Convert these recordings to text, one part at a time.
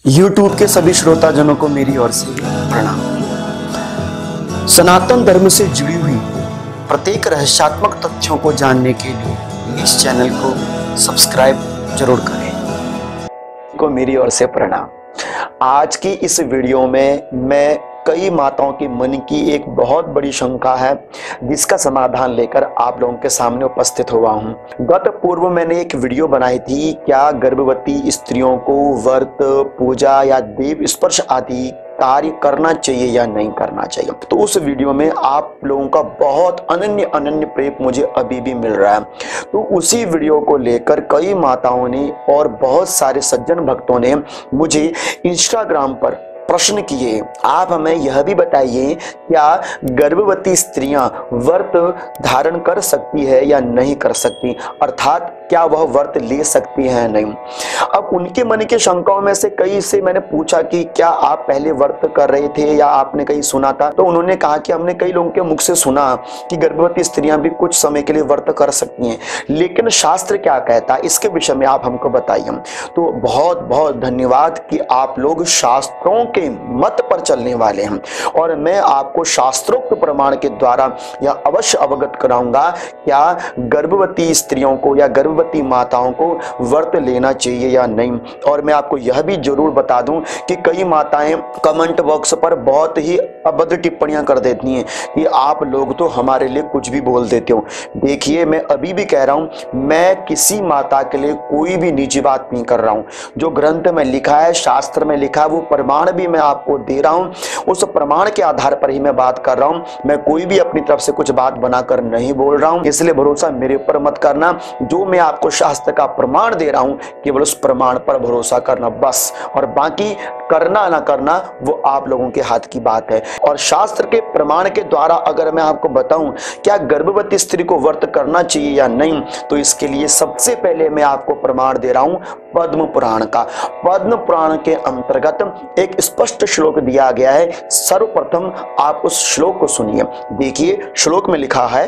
YouTube के सभी श्रोताजनों को मेरी ओर से प्रणाम। सनातन धर्म से जुड़ी हुई प्रत्येक रहस्यात्मक तथ्यों को जानने के लिए इस चैनल को सब्सक्राइब जरूर करें। को मेरी ओर से प्रणाम। आज की इस वीडियो में मैं कई माताओं के मन की एक बहुत बड़ी शंका है जिसका समाधान लेकर आप लोगों के सामने उपस्थित हुआ हूं। गत पूर्व मैंने एक वीडियो बनाई थी, क्या गर्भवती स्त्रियों को व्रत, पूजा या देव स्पर्श आदि कार्य करना चाहिए या नहीं करना चाहिए। तो उस वीडियो में आप लोगों का बहुत अनन्य प्रेम मुझे अभी भी मिल रहा है। तो उसी वीडियो को लेकर कई माताओं ने और बहुत सारे सज्जन भक्तों ने मुझे इंस्टाग्राम पर प्रश्न किए, आप हमें यह भी बताइए क्या गर्भवती स्त्रियां व्रत धारण कर सकती है या नहीं कर सकती, अर्थात क्या वह व्रत ले सकती है नहीं। अब उनके मन की शंकाओं में से कई से मैंने पूछा कि क्या आप पहले व्रत कर रहे थे या आपने कहीं सुना था। तो उन्होंने कहा कि हमने कई लोगों के मुख से सुना कि गर्भवती स्त्रियां भी कुछ समय के लिए व्रत कर सकती हैं, लेकिन शास्त्र क्या कहता है इसके विषय में आप हमको बताइए। तो बहुत बहुत धन्यवाद कि आप लोग शास्त्रों के मत पर चलने वाले हैं और मैं आपको शास्त्रोक्त प्रमाण के द्वारा यह अवश्य अवगत कराऊंगा क्या गर्भवती स्त्रियों को या गर्भवती माताओं को व्रत लेना चाहिए या नहीं। और मैं आपको यह भी जरूर बता दूं कि कई माताएं कमेंट बॉक्स पर बहुत ही अभद्र टिप्पणियां कर देती हैं कि आप लोग तो हमारे लिए कुछ भी बोल देते हो। देखिए, मैं अभी भी कह रहा हूं, मैं किसी माता के लिए कोई भी निजी बात नहीं कर रहा हूं। जो ग्रंथ में लिखा है, शास्त्र में लिखा है, वो प्रमाण भी मैं आपको दे रहा हूं। उस प्रमाण के आधार पर ही मैं बात कर रहा हूं। मैं कोई भी अपनी तरफ से कुछ बात बनाकर नहीं बोल रहा हूं, इसलिए भरोसा मेरे ऊपर मत करना। जो मैं आपको शास्त्र का प्रमाण दे रहा हूं, केवल उस प्रमाण पर भरोसा करना बस, और बाकी करना ना करना वो आप लोगों के हाथ की बात है। और शास्त्र के प्रमाण के द्वारा अगर मैं आपको बताऊं क्या गर्भवती स्त्री को व्रत करना चाहिए या नहीं, तो इसके लिए सबसे पहले मैं आपको प्रमाण दे रहा हूं पद्म पुराण का। पद्म पुराण के अंतर्गत एक स्पष्ट श्लोक दिया गया है। सर्वप्रथम आप उस श्लोक को सुनिए। देखिए, श्लोक में लिखा है,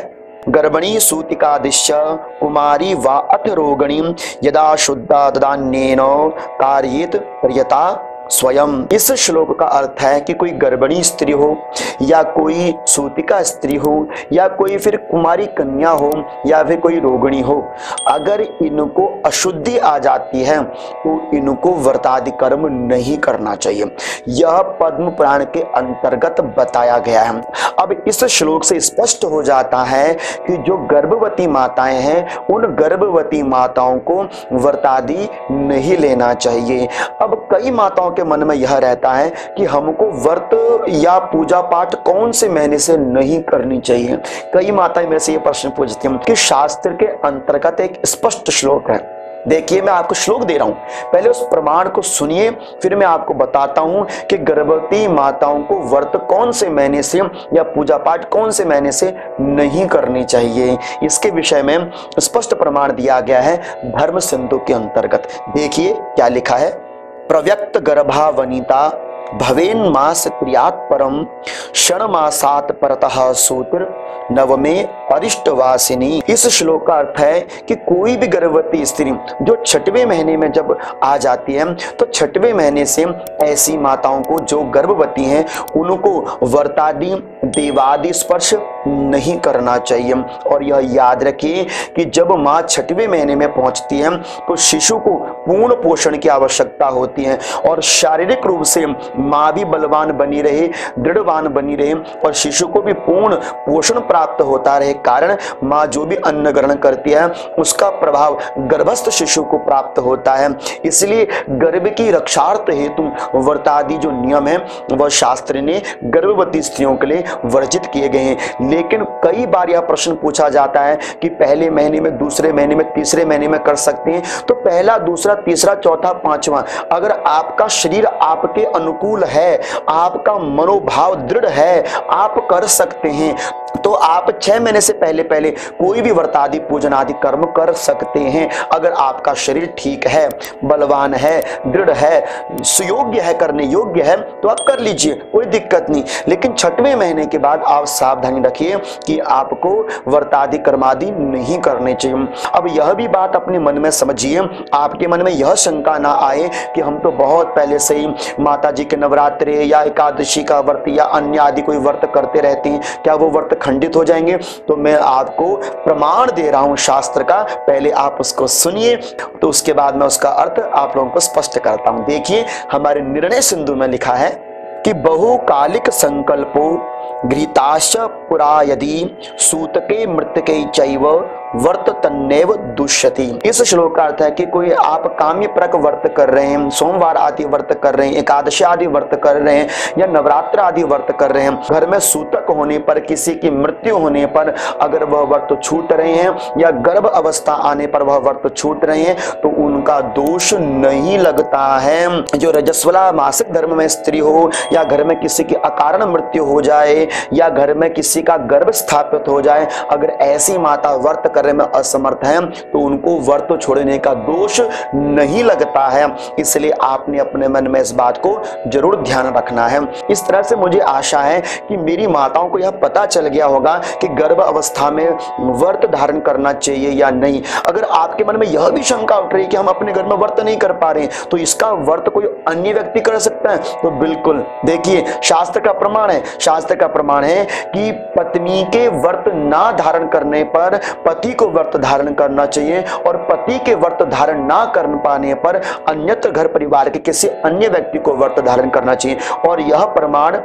गर्भणी सूतिकादिश्य कुमारी वा अथ रोगिणी यदा शुद्धा तदान्येन कार्येत प्रियता स्वयं। इस श्लोक का अर्थ है कि कोई गर्भिणी स्त्री हो या कोई सूतिका स्त्री हो या कोई फिर कुमारी कन्या हो या फिर कोई रोगिणी हो, अगर इनको अशुद्धि आ जाती है तो इनको व्रतादि कर्म नहीं करना चाहिए। यह पद्म पुराण के अंतर्गत बताया गया है। अब इस श्लोक से स्पष्ट हो जाता है कि जो गर्भवती माताएं हैं उन गर्भवती माताओं को व्रतादि नहीं लेना चाहिए। अब कई माताओं के मन में यह रहता है कि हमको व्रत या पूजा पाठ कौन से महीने से नहीं करनी चाहिए। कई माताएं मेरे से ये प्रश्न पूछती हैं कि शास्त्र के अंतर्गत एक स्पष्ट श्लोक है। देखिए, मैं आपको श्लोक दे रहा हूं, पहले उस प्रमाण को सुनिए, फिर मैं आपको बताता हूं कि गर्भवती माताओं को व्रत कौन से महीने से या पूजा पाठ कौन से महीने से नहीं करनी चाहिए। इसके विषय में स्पष्ट प्रमाण दिया गया है धर्म सिंधु के अंतर्गत। देखिए क्या लिखा है, प्रव्यक्त गर्भा वनिता भवेन मास क्रियात् परम क्षण मासात परतः सूत्र नवमे अरिष्टवासिनी। इस श्लोक का अर्थ है कि कोई भी गर्भवती स्त्री जो छठवें महीने में जब आ जाती है तो छठवें महीने से ऐसी माताओं को जो गर्भवती हैं उनको व्रतादि देवादि स्पर्श नहीं करना चाहिए। और यह याद रखिए कि जब माँ छठवें महीने में पहुंचती है तो शिशु को पूर्ण पोषण की आवश्यकता होती है और शारीरिक रूप से माँ भी बलवान बनी रहे, दृढ़वान बनी रहे और शिशु को भी पूर्ण पोषण प्राप्त होता रहे। कारण माँ जो भी अन्न ग्रहण करती है उसका प्रभाव गर्भस्थ शिशु को प्राप्त होता है। इसलिए गर्भ की रक्षार्थ हेतु व्रतादि जो नियम है वह शास्त्र ने गर्भवती स्त्रियों के लिए वर्जित किए गए हैं। लेकिन कई बार यह प्रश्न पूछा जाता है कि पहले महीने में, दूसरे महीने में, तीसरे महीने में कर सकते हैं। तो पहला, दूसरा, तीसरा, चौथा, पांचवा, अगर आपका शरीर आपके अनुकूल है, आपका मनोभाव दृढ़ है, आप कर सकते हैं। तो आप 6 महीने से पहले पहले कोई भी व्रत आदि पूजन आदि कर्म कर सकते हैं। अगर आपका शरीर ठीक है, बलवान है, दृढ़ है, सुयोग्य है, करने योग्य है तो आप कर लीजिए, कोई दिक्कत नहीं। लेकिन 6वें महीने के बाद आप सावधानी रखिए कि आपको व्रत आदि कर्म आदि नहीं करने चाहिए। अब यह भी बात अपने मन में समझिए, आपके मन में यह शंका ना आए कि हम तो बहुत पहले से ही माता जी के नवरात्रे या एकादशी का व्रत या अन्य आदि कोई व्रत करते रहते हैं, क्या वो व्रत खंडित हो जाएंगे? तो मैं आपको प्रमाण दे रहा हूं शास्त्र का, पहले आप उसको सुनिए तो उसके बाद मैं उसका अर्थ आप लोगों को स्पष्ट करता हूं। देखिए हमारे निर्णय सिंधु में लिखा है कि बहुकालिक संकल्पो गृहीताश्च पुरा यदि सूतके मृतके चैव वर्त तन्नेव दुष्यति। इस श्लोक का अर्थ है कि कोई आप काम्य प्रक व्रत कर रहे हैं, सोमवार आदि व्रत कर रहे हैं, एकादशी आदि व्रत कर रहे हैं या नवरात्र आदि व्रत कर रहे हैं, घर में सूतक होने पर, किसी की मृत्यु होने पर अगर वह व्रत छूट रहे हैं या गर्भ अवस्था आने पर वह व्रत छूट रहे हैं तो उनका दोष नहीं लगता है। जो रजस्वला मासिक धर्म में स्त्री हो या घर में किसी की अकारण मृत्यु हो जाए या घर में किसी का गर्भ स्थापित हो जाए, अगर ऐसी माता व्रत करने में असमर्थ है तो उनको व्रत छोड़ने का दोष नहीं लगता है। इसलिए आपने अपने मन में इस बात को जरूर ध्यान रखना है। इस तरह से मुझे आशा है कि मेरी माताओं को यह पता चल गया होगा कि गर्भ अवस्था में व्रत धारण करना चाहिए या नहीं। अगर आपके मन में यह भी शंका उठ रही है कि हम अपने घर में व्रत नहीं कर पा रहे तो इसका व्रत कोई अन्य व्यक्ति कर सकता है, तो बिल्कुल देखिए शास्त्र का प्रमाण है, शास्त्र का प्रमाण है कि पत्नी के व्रत ना धारण करने पर पति को व्रत धारण करना चाहिए और पति के व्रत धारण ना कर पाने पर अन्यत्र घर परिवार के किसी अन्य व्यक्ति को व्रत धारण करना चाहिए। और यह प्रमाण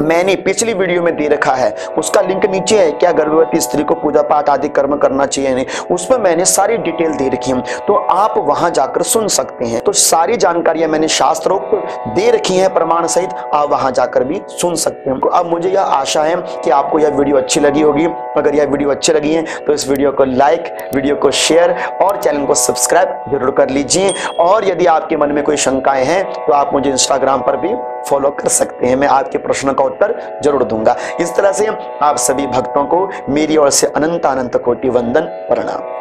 मैंने पिछली वीडियो में दे रखा है, उसका लिंक नीचे है, क्या गर्भवती स्त्री को पूजा पाठ आदि कर्म करना चाहिए नहीं, उसमें मैंने सारी डिटेल दे रखी है, तो आप वहां जाकर सुन सकते हैं। तो सारी जानकारियां मैंने शास्त्रोक्त दे रखी हैं प्रमाण सहित, आप वहां जाकर भी सुन सकते हैं। तो अब मुझे यह आशा है कि आपको यह वीडियो अच्छी लगी होगी। अगर यह वीडियो अच्छी लगी है तो इस वीडियो को लाइक, वीडियो को शेयर और चैनल को सब्सक्राइब जरूर कर लीजिए। और यदि आपके मन में कोई शंकाएं हैं तो आप मुझे इंस्टाग्राम पर भी फॉलो कर सकते हैं, मैं आपके प्रश्नों का उत्तर जरूर दूंगा। इस तरह से आप सभी भक्तों को मेरी ओर से अनंत अनंत कोटि वंदन प्रणाम।